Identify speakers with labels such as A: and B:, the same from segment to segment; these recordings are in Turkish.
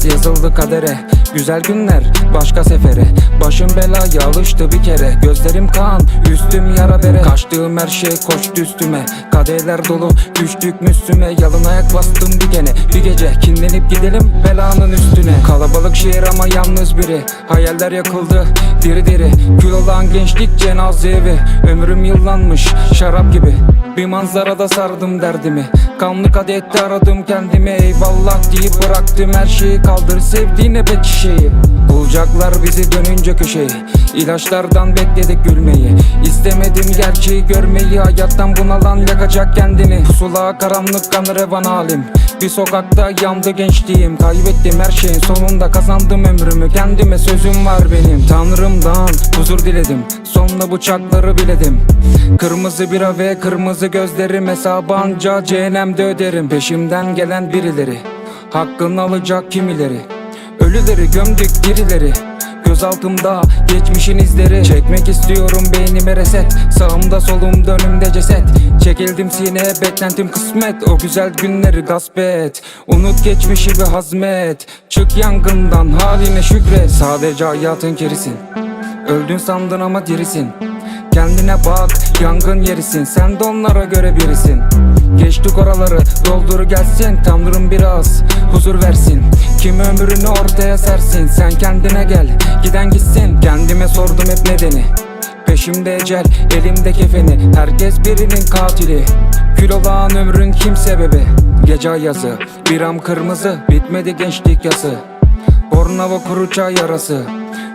A: Ders yazıldı kadere, güzel günler başka sefere. Başım belaya alıştı bir kere, gözlerim kan, üstüm yara bere. Kaçtığım her şey koştu üstüme, kadehler dolu düştük Müslüme. Yalın ayak bastım dikene, bir gece kinlenip gidelim belanın üstüne. Kalabalık şehir ama yalnız biri, hayaller yakıldı diri diri. Kül olan gençlik cenaze evi, ömrüm yıllanmış şarap gibi. Bir manzarada sardım derdimi, kanlı kadehte aradım kendimi. Eyvallah deyip bıraktım her şeyi, kaldır sevdiğine bet şişeyi. Bulacaklar bizi dönünce köşeyi, ilaçlardan bekledik gülmeyi. İstemedim gerçeği görmeyi, hayattan bunalan yakacak kendini. Pusula karanlık kan revan halim, bir sokakta yandı gençliğim. Kaybettim her şeyin sonunda kazandım ömrümü, kendime sözüm var benim. Tanrımdan huzur diledim, sonla bıçakları biledim. Kırmızı bira ve kırmızı gözlerim, hesabı anca cehennemde öderim. Peşimden gelen birileri, hakkını alacak kimileri. Ölüleri gömdük dirileri, göz altımda geçmişin izleri. Çekmek istiyorum beynime reset, sağımda solumda önümde ceset. Çekildim sineye beklentim kısmet, o güzel günleri gasp et. Unut geçmişi ve hazmet, çık yangından haline şükret. Sadece hayatın kerisin, öldün sandın ama dirisin. Kendine bak, yangın yerisin, sen de onlara göre birisin. Geçtik oraları, doldur gelsin, Tanrım biraz huzur versin. Kim ömrünü ortaya sersin, sen kendine gel, giden gitsin. Kendime sordum hep nedeni, peşimde ecel, elimde kefeni. Herkes birinin katili, kül olan ömrün kim sebebi? Gece yazı, biram kırmızı, bitmedi gençlik yası. Bornova kuru çay yarası,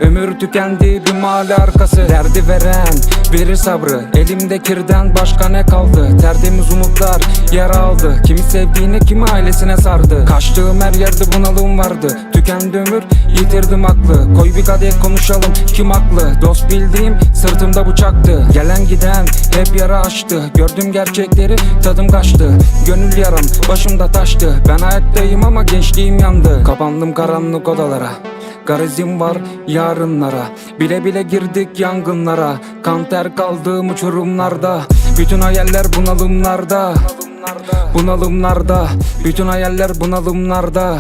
A: ömür tükendi bir mahalle arkası. Derdi veren verir sabrı, elimde kirden başka ne kaldı? Tertemiz umutlar yara aldı, kimi sevdiğine kimi ailesine sardı. Kaçtığım her yerde bunalım vardı, tükendi ömür yitirdim aklı. Koy bir kadeh konuşalım kim haklı, dost bildiğim sırtımda bıçaktı. Gelen giden hep yara açtı, gördüm gerçekleri tadım kaçtı. Gönül yaram başımda taştı, ben ayaktayım ama gençliğim yandı. Kapandım karanlık odalara, garezim var yarınlara, bile bile girdik yangınlara. Kan ter kaldığım uçurumlarda, bütün hayaller bunalımlarda. Bunalımlarda, bütün hayaller bunalımlarda.